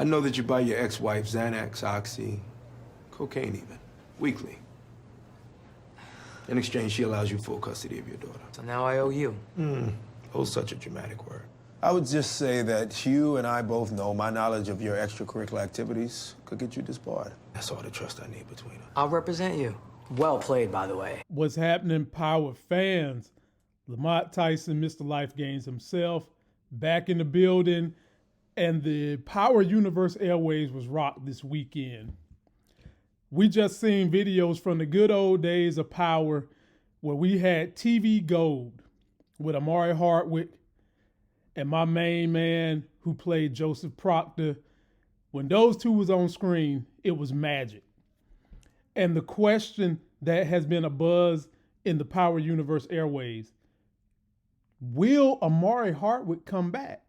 I know that you buy your ex-wife Xanax, Oxy, cocaine even, weekly. In exchange, she allows you full custody of your daughter. So now I owe you. Oh, such a dramatic word. I would just say that you and I both know my knowledge of your extracurricular activities could get you disbarred. That's all the trust I need between us. I'll represent you. Well played, by the way. What's happening, Power fans? Lamont Tyson, Mr. Life Gains himself, back in the building, and the Power Universe airwaves was rocked this weekend. We just seen videos from the good old days of Power where we had TV Gold with Omari Hardwick and my main man who played Joseph Proctor. When those two was on screen, it was magic. And the question that has been a buzz in the Power Universe airways, will Omari Hardwick come back?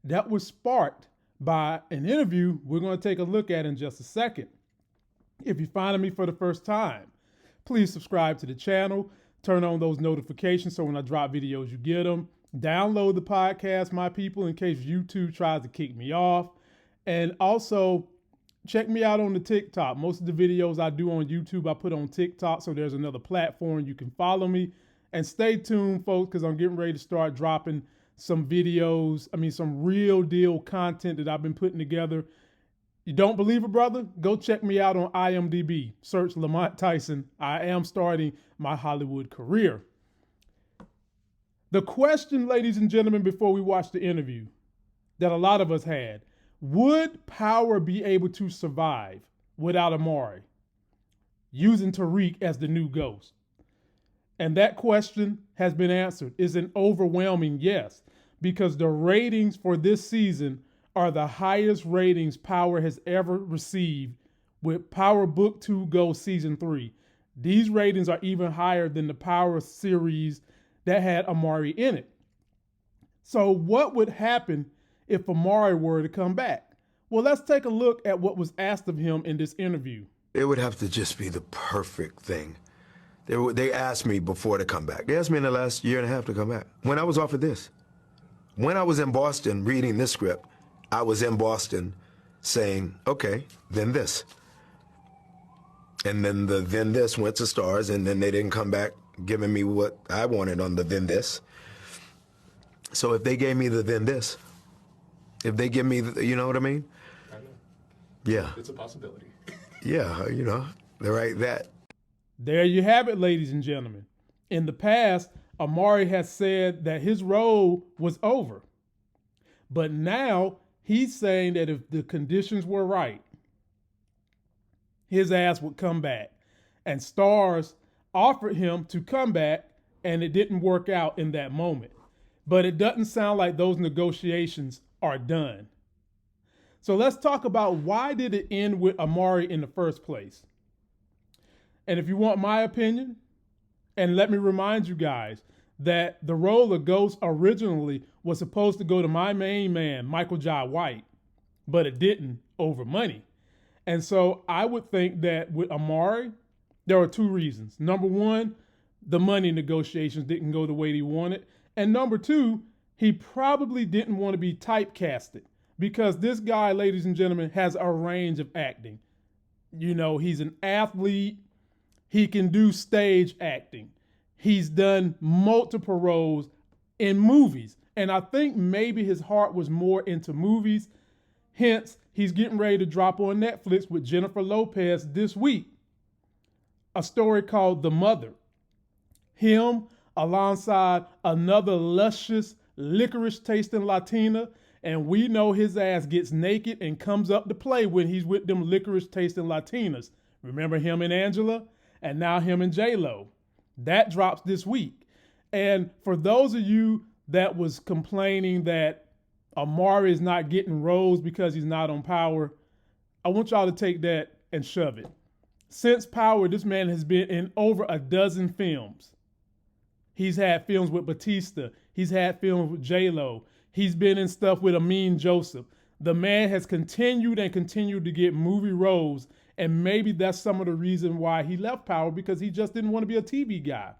That was sparked by an interview we're going to take a look at in just a second. If you're finding me for the first time, please subscribe to the channel, turn on those notifications so when I drop videos, you get them. Download the podcast, my people, in case YouTube tries to kick me off. And also, check me out on the TikTok. Most of the videos I do on YouTube, I put on TikTok, so there's another platform you can follow me. And stay tuned, folks, because I'm getting ready to start dropping some videos. Some real deal content that I've been putting together. You don't believe it, brother? Go check me out on IMDb. Search Lamont Tyson. I am starting my Hollywood career. The question, ladies and gentlemen, before we watch the interview that a lot of us had, would Power be able to survive without Omari, using Tariq as the new ghost? And that question has been answered. It's an overwhelming yes, because the ratings for this season are the highest ratings Power has ever received with Power Book 2 Go Season 3. These ratings are even higher than the Power series that had Omari in it. So what would happen if Omari were to come back? Well, let's take a look at what was asked of him in this interview. It would have to just be the perfect thing. They asked me before to come back. They asked me in the last year and a half to come back. When I was offered this. When I was in Boston reading this script, I was in Boston saying, okay, then this. And then the then this went to stars, and then they didn't come back giving me what I wanted on the then this. So if they gave me the then this, if they give me, you know what I mean? I know. Yeah. It's a possibility. Yeah, they're right that. There you have it, ladies and gentlemen. In the past, Omari has said that his role was over. But now he's saying that if the conditions were right, his ass would come back. And stars offered him to come back, and it didn't work out in that moment. But it doesn't sound like those negotiations are done. So let's talk about, why did it end with Omari in the first place? And if you want my opinion, and let me remind you guys that the role of Ghost originally was supposed to go to my main man, Michael Jai White, but it didn't, over money. And so I would think that with Omari, there are two reasons. Number one, the money negotiations didn't go the way he wanted. And number two, he probably didn't want to be typecasted, because this guy, ladies and gentlemen, has a range of acting. He's an athlete. He can do stage acting. He's done multiple roles in movies. And I think maybe his heart was more into movies. Hence, he's getting ready to drop on Netflix with Jennifer Lopez this week a story called The Mother. Him alongside another luscious, licorice tasting Latina. And we know his ass gets naked and comes up to play when he's with them licorice tasting Latinas. Remember him and Angela? And now him and J-Lo. That drops this week. And for those of you that was complaining that Omari is not getting roles because he's not on Power, I want y'all to take that and shove it. Since Power, this man has been in over a dozen films. He's had films with Batista. He's had films with J-Lo. He's been in stuff with Amin Joseph. The man has continued and continued to get movie roles, and maybe that's some of the reason why he left Power, because he just didn't want to be a TV guy.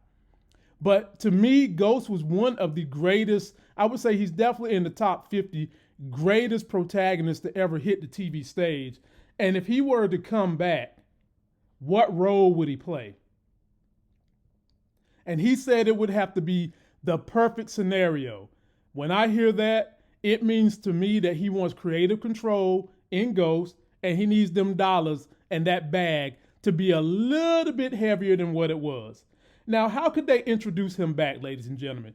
But to me, Ghost was one of the greatest. I would say he's definitely in the top 50 greatest protagonist to ever hit the TV stage. And if he were to come back, what role would he play? And he said it would have to be the perfect scenario. When I hear that, it means to me that he wants creative control in Ghost, and he needs them dollars and that bag to be a little bit heavier than what it was. Now, how could they introduce him back, ladies and gentlemen?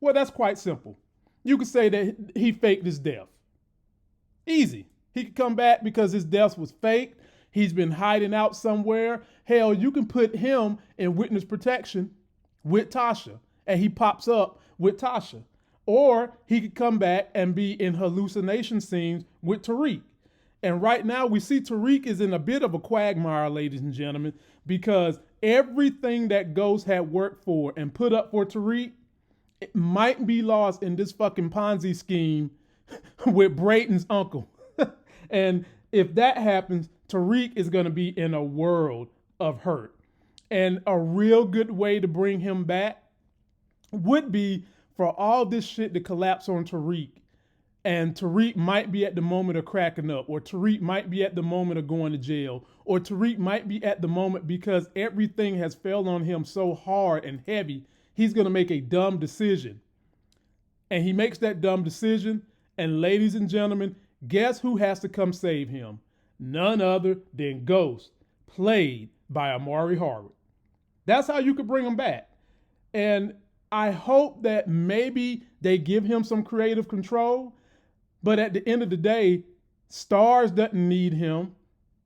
Well, that's quite simple. You could say that he faked his death. Easy. He could come back because his death was faked. He's been hiding out somewhere. Hell, you can put him in witness protection with Tasha, and he pops up with Tasha. Or he could come back and be in hallucination scenes with Tariq. And right now we see Tariq is in a bit of a quagmire, ladies and gentlemen, because everything that Ghost had worked for and put up for Tariq, it might be lost in this fucking Ponzi scheme with Brayton's uncle. And if that happens, Tariq is going to be in a world of hurt. And a real good way to bring him back would be for all this shit to collapse on Tariq. And Tariq might be at the moment of cracking up, or Tariq might be at the moment of going to jail, or Tariq might be at the moment because everything has fell on him so hard and heavy, he's going to make a dumb decision. And he makes that dumb decision, and ladies and gentlemen, guess who has to come save him? None other than Ghost, played by Omari Hardwick. That's how you could bring him back. And I hope that maybe they give him some creative control, but at the end of the day, Starz doesn't need him.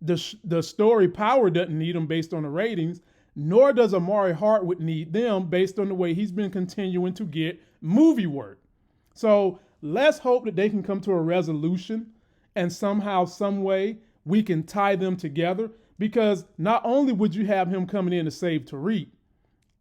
The story Power doesn't need him based on the ratings, nor does Omari Hardwick need them based on the way he's been continuing to get movie work. So let's hope that they can come to a resolution and somehow, some way, we can tie them together, because not only would you have him coming in to save Tariq,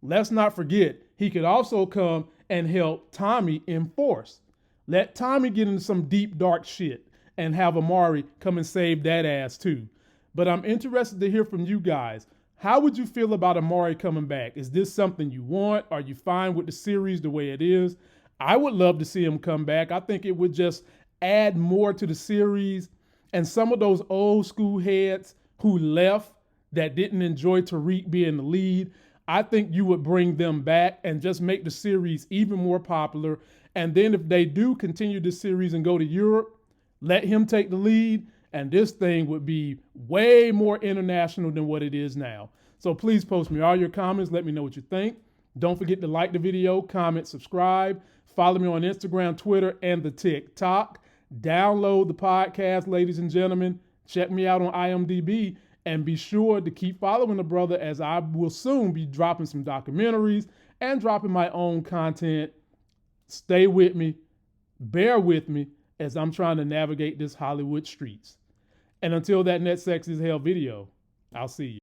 let's not forget, he could also come and help Tommy enforce. Let Tommy get into some deep, dark shit and have Omari come and save that ass too. But I'm interested to hear from you guys. How would you feel about Omari coming back? Is this something you want? Are you fine with the series the way it is? I would love to see him come back. I think it would just add more to the series. And some of those old school heads who left that didn't enjoy Tariq being the lead, I think you would bring them back and just make the series even more popular. And then if they do continue the series and go to Europe, let him take the lead, and this thing would be way more international than what it is now. So please post me all your comments. Let me know what you think. Don't forget to like the video, comment, subscribe. Follow me on Instagram, Twitter, and the TikTok. Download the podcast, ladies and gentlemen. Check me out on IMDb. And be sure to keep following the brother, as I will soon be dropping some documentaries and dropping my own content. Stay with me. Bear with me as I'm trying to navigate this Hollywood streets. And until that next Sex is Hell video, I'll see you.